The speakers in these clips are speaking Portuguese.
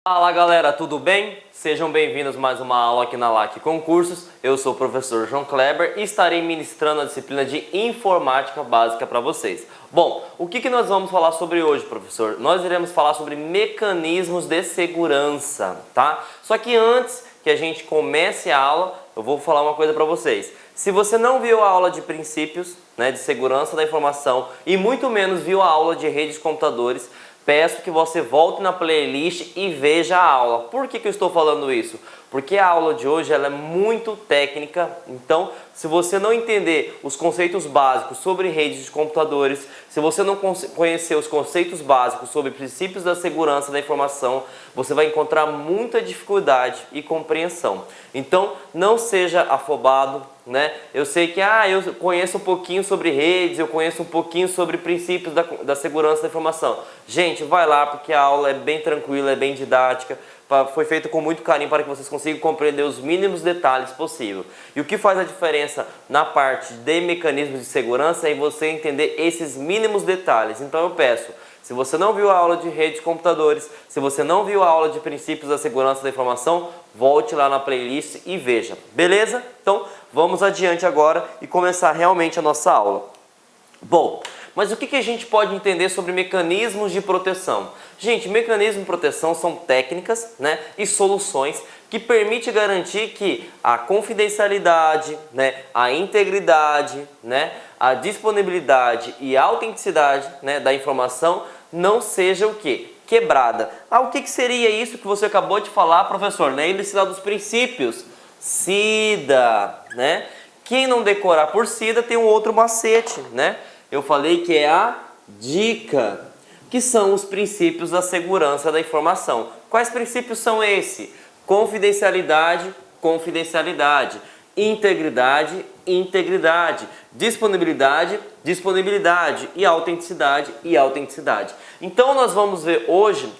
Fala galera, tudo bem? Sejam bem-vindos a mais uma aula aqui na LAC Concursos. Eu sou o professor João Kleber e estarei ministrando a disciplina de Informática Básica para vocês. Bom, o que nós vamos falar sobre hoje, professor? Nós iremos falar sobre mecanismos de segurança, tá? Só que antes que a gente comece a aula, eu vou falar uma coisa para vocês. Se você não viu a aula de princípios, de segurança da informação e muito menos viu a aula de redes de computadores, peço que você volte na playlist e veja a aula. Por que eu estou falando isso? Porque a aula de hoje ela é muito técnica, então se você não entender os conceitos básicos sobre redes de computadores, se você não conhecer os conceitos básicos sobre princípios da segurança da informação, você vai encontrar muita dificuldade e compreensão. Então não seja afobado, Eu sei que eu conheço um pouquinho sobre redes, eu conheço um pouquinho sobre princípios da segurança da informação. Gente, vai lá porque a aula é bem tranquila, é bem didática, foi feita com muito carinho para que vocês consigam compreender os mínimos detalhes possível. E o que faz a diferença na parte de mecanismos de segurança é você entender esses mínimos detalhes. Então eu peço, se você não viu a aula de rede de computadores, se você não viu a aula de princípios da segurança da informação, volte lá na playlist e veja, beleza? Então vamos adiante agora e começar realmente a nossa aula. Bom, mas o que a gente pode entender sobre mecanismos de proteção? Gente, mecanismos de proteção são técnicas e soluções que permitem garantir que a confidencialidade, a integridade, a disponibilidade e a autenticidade da informação não seja o quê? Quebrada. O que seria isso que você acabou de falar, professor? Ele se dá dos princípios. SIDA, Quem não decorar por SIDA tem um outro macete, Eu falei que é a dica, que são os princípios da segurança da informação. Quais princípios são esses? Confidencialidade, confidencialidade. Integridade, integridade. Disponibilidade, disponibilidade. E autenticidade, e autenticidade. Então nós vamos ver hoje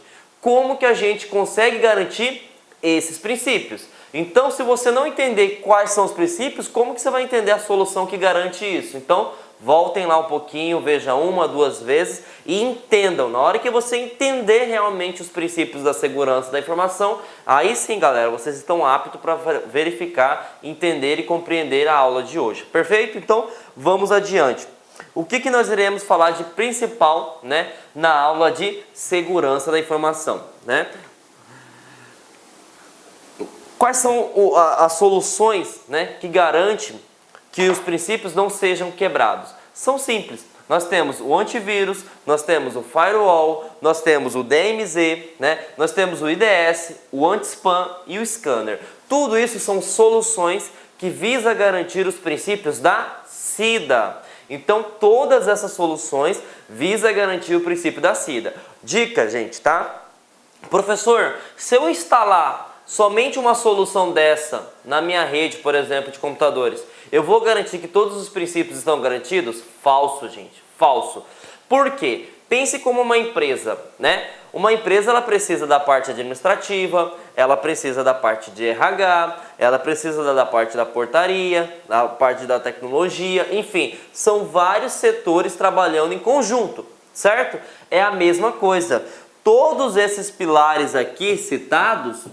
como que a gente consegue garantir esses princípios. Então, se você não entender quais são os princípios, como que você vai entender a solução que garante isso? Então, voltem lá um pouquinho, vejam uma, duas vezes e entendam. Na hora que você entender realmente os princípios da segurança da informação, aí sim, galera, vocês estão aptos para verificar, entender e compreender a aula de hoje. Perfeito? Então, vamos adiante. O que nós iremos falar de principal na aula de segurança da informação? Quais são as soluções que garantem que os princípios não sejam quebrados? São simples. Nós temos o antivírus, nós temos o firewall, nós temos o DMZ, nós temos o IDS, o anti-spam e o scanner. Tudo isso são soluções que visam garantir os princípios da SIDA. Então, todas essas soluções visam garantir o princípio da SIDA. Dica, gente, tá? Professor, se eu instalar somente uma solução dessa na minha rede, por exemplo, de computadores, eu vou garantir que todos os princípios estão garantidos? Falso, gente, falso. Por quê? Pense como uma empresa, Uma empresa ela precisa da parte administrativa, ela precisa da parte de RH, ela precisa da parte da portaria, da parte da tecnologia, enfim, são vários setores trabalhando em conjunto, certo? É a mesma coisa. Todos esses pilares aqui citados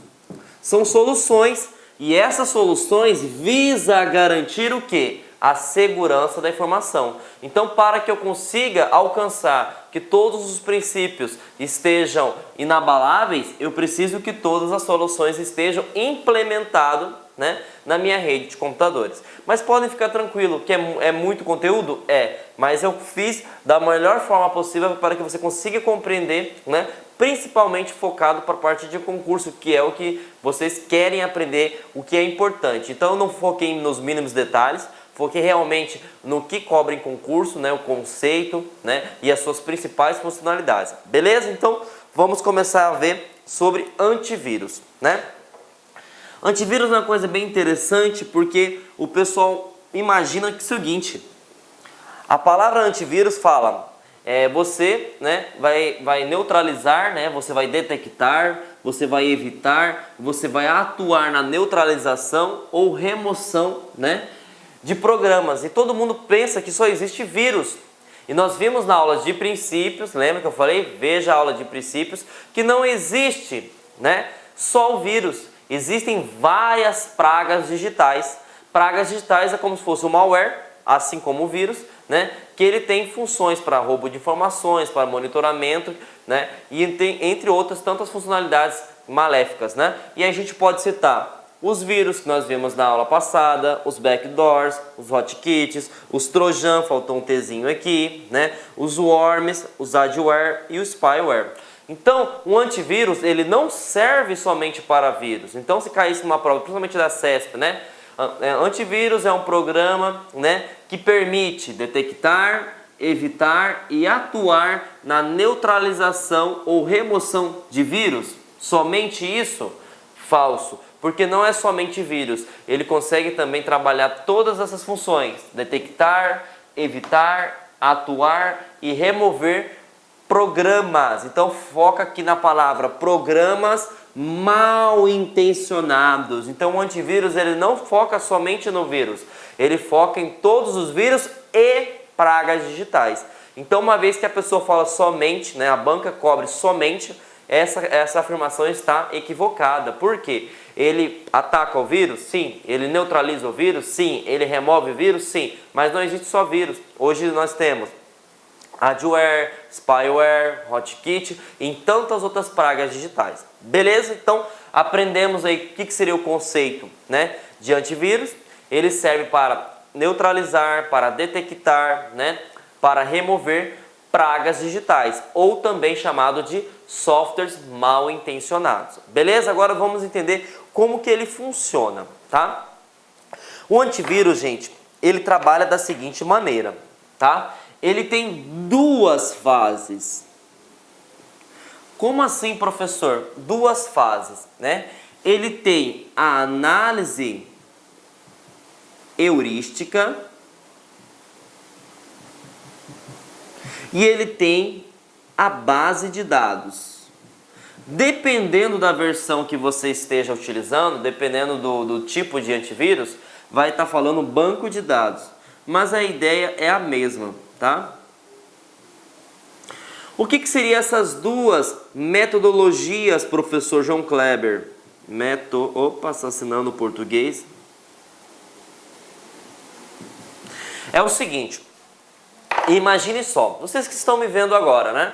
são soluções e essas soluções visam garantir o quê? A segurança da informação. Então, para que eu consiga alcançar que todos os princípios estejam inabaláveis, eu preciso que todas as soluções estejam implementadas na minha rede de computadores. Mas podem ficar tranquilo que é muito conteúdo? Mas eu fiz da melhor forma possível para que você consiga compreender, principalmente focado para a parte de concurso, que é o que vocês querem aprender, o que é importante. Então eu não foquei nos mínimos detalhes, foquei realmente no que cobra em concurso, o conceito, e as suas principais funcionalidades. Beleza? Então vamos começar a ver sobre antivírus, Antivírus é uma coisa bem interessante porque o pessoal imagina que é o seguinte: a palavra antivírus fala você vai neutralizar, você vai detectar, você vai evitar, você vai atuar na neutralização ou remoção de programas. E todo mundo pensa que só existe vírus. E nós vimos na aula de princípios, lembra que eu falei? Veja a aula de princípios, que não existe né? Só o vírus. Existem várias pragas digitais. Pragas digitais é como se fosse um malware, assim como o vírus, né? Que ele tem funções para roubo de informações, para monitoramento, né? E tem, entre outras, tantas funcionalidades maléficas, né? E a gente pode citar os vírus que nós vimos na aula passada, os backdoors, os hotkits, os trojan, faltou um Tzinho aqui, né? Os worms, os adware e o spyware. Então, o antivírus, ele não serve somente para vírus. Então, se caísse numa prova, principalmente da CESP, né? Antivírus é um programa, né, que permite detectar, evitar e atuar na neutralização ou remoção de vírus. Somente isso? Falso. Porque não é somente vírus. Ele consegue também trabalhar todas essas funções. Detectar, evitar, atuar e remover programas. Então foca aqui na palavra programas mal intencionados. Então o antivírus ele não foca somente no vírus, ele foca em todos os vírus e pragas digitais. Então uma vez que a pessoa fala somente, né, a banca cobre somente, essa afirmação está equivocada. Por quê? Ele ataca o vírus? Sim. Ele neutraliza o vírus? Sim. Ele remove o vírus? Sim. Mas não existe só vírus. Hoje nós temos adware, spyware, hotkit e tantas outras pragas digitais. Beleza? Então aprendemos aí o que seria o conceito, né, de antivírus. Ele serve para neutralizar, para detectar, né, para remover pragas digitais, ou também chamado de softwares mal intencionados. Beleza? Agora vamos entender como que ele funciona, tá? O antivírus, gente, ele trabalha da seguinte maneira, tá? Ele tem duas fases. Como assim, professor? Duas fases, né? Ele tem a análise heurística e ele tem a base de dados. Dependendo da versão que você esteja utilizando, dependendo do tipo de antivírus, vai estar falando banco de dados. Mas a ideia é a mesma, tá? O que seriam essas duas metodologias, professor João Kleber? Opa, assassinando o português. É o seguinte, imagine só, vocês que estão me vendo agora, né?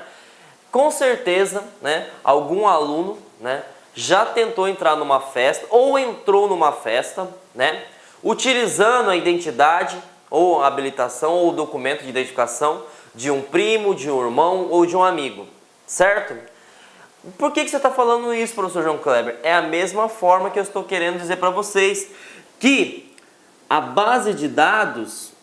Com certeza, né, algum aluno, né, já tentou entrar numa festa ou entrou numa festa, né, utilizando a identidade ou a habilitação ou o documento de identificação de um primo, de um irmão ou de um amigo, certo? Por que você está falando isso, professor João Kleber? É a mesma forma que eu estou querendo dizer para vocês, que a base de dados,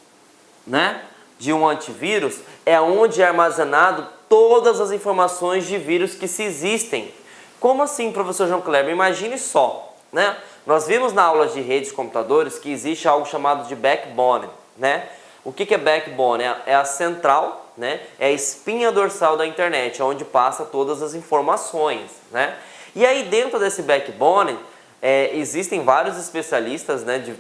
né, de um antivírus é onde é armazenado todas as informações de vírus que se existem. Como assim, professor João Kleber? Imagine só, né? Nós vimos na aula de redes de computadores que existe algo chamado de backbone, né? O que é backbone? É a central, né? É a espinha dorsal da internet, onde passa todas as informações, né? E aí dentro desse backbone existem vários especialistas, né, de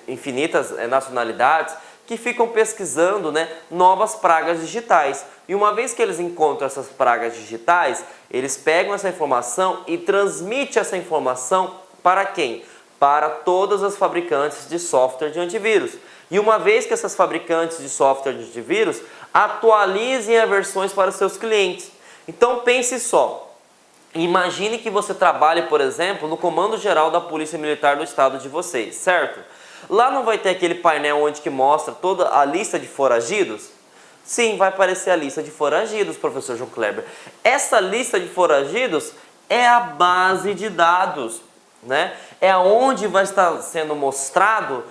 infinitas nacionalidades, que ficam pesquisando, né, novas pragas digitais. E uma vez que eles encontram essas pragas digitais, eles pegam essa informação e transmitem essa informação para quem? Para todas as fabricantes de software de antivírus. E uma vez que essas fabricantes de software de antivírus atualizem as versões para os seus clientes. Então pense só, imagine que você trabalhe, por exemplo, no Comando Geral da Polícia Militar do estado de vocês, certo? Lá não vai ter aquele painel onde que mostra toda a lista de foragidos? Sim, vai aparecer a lista de foragidos, professor João Kleber. Essa lista de foragidos é a base de dados, né? É onde vai estar sendo mostrado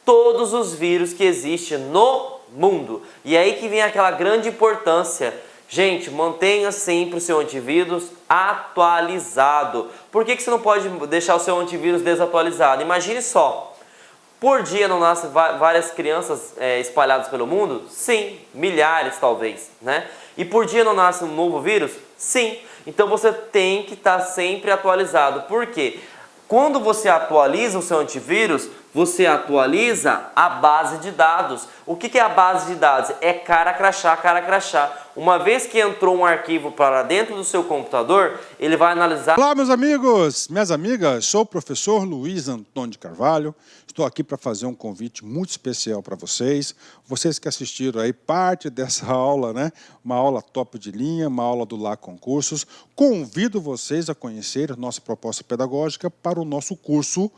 todos os vírus que existem no mundo. E aí que vem aquela grande importância. Gente, mantenha sempre o seu antivírus atualizado. Por que você não pode deixar o seu antivírus desatualizado? Imagine só. Por dia não nascem várias crianças espalhadas pelo mundo? Sim, milhares talvez, né? E por dia não nasce um novo vírus? Sim. Então você tem que estar sempre atualizado. Por quê? Quando você atualiza o seu antivírus, você atualiza a base de dados. O que é a base de dados? É cara crachá, cara crachá. Uma vez que entrou um arquivo para dentro do seu computador, ele vai analisar... Olá, meus amigos, minhas amigas, sou o professor Luiz Antônio de Carvalho. Estou aqui para fazer um convite muito especial para vocês. Vocês que assistiram aí parte dessa aula, né? Uma aula top de linha, uma aula do LAC Concursos. Convido vocês a conhecer a nossa proposta pedagógica para o nosso curso,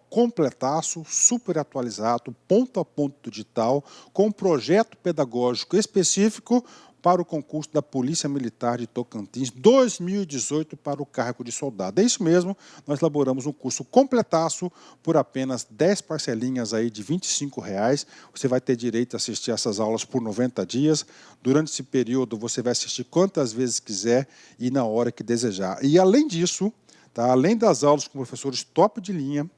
completaço, super atualizado, ponto a ponto digital, com um projeto pedagógico específico para o concurso da Polícia Militar de Tocantins 2018 para o cargo de soldado. É isso mesmo, nós elaboramos um curso completaço por apenas 10 parcelinhas aí de R$ 25,00. Você vai ter direito a assistir essas aulas por 90 dias. Durante esse período você vai assistir quantas vezes quiser e na hora que desejar. E além disso, tá, além das aulas com professores top de linha,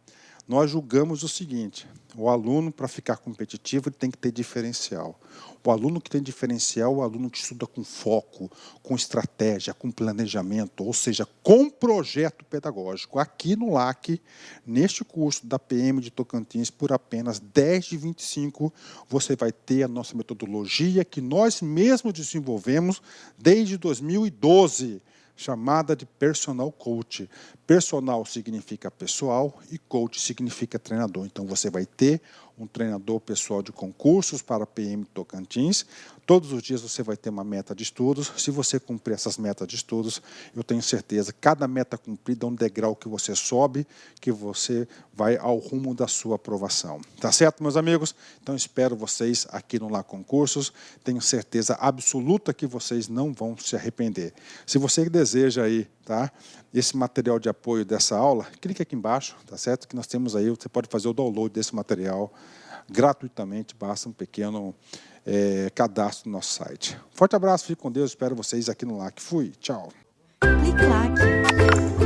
nós julgamos o seguinte: o aluno, para ficar competitivo, ele tem que ter diferencial. O aluno que tem diferencial é o aluno que estuda com foco, com estratégia, com planejamento, ou seja, com projeto pedagógico. Aqui no LAC, neste curso da PM de Tocantins, por apenas 10 de 25, você vai ter a nossa metodologia que nós mesmos desenvolvemos desde 2012. Chamada de Personal Coach. Personal significa pessoal e coach significa treinador. Então, você vai ter um treinador pessoal de concursos para a PM Tocantins. Todos os dias você vai ter uma meta de estudos. Se você cumprir essas metas de estudos, eu tenho certeza, cada meta cumprida é um degrau que você sobe, que você vai ao rumo da sua aprovação. Tá certo, meus amigos? Então, espero vocês aqui no LAC Concursos. Tenho certeza absoluta que vocês não vão se arrepender. Se você deseja aí, tá, esse material de apoio dessa aula, clique aqui embaixo, tá certo? Que nós temos aí, você pode fazer o download desse material gratuitamente, basta um pequeno cadastro no nosso site. Forte abraço, fique com Deus, espero vocês aqui no LAC. Fui, tchau. Clique LAC.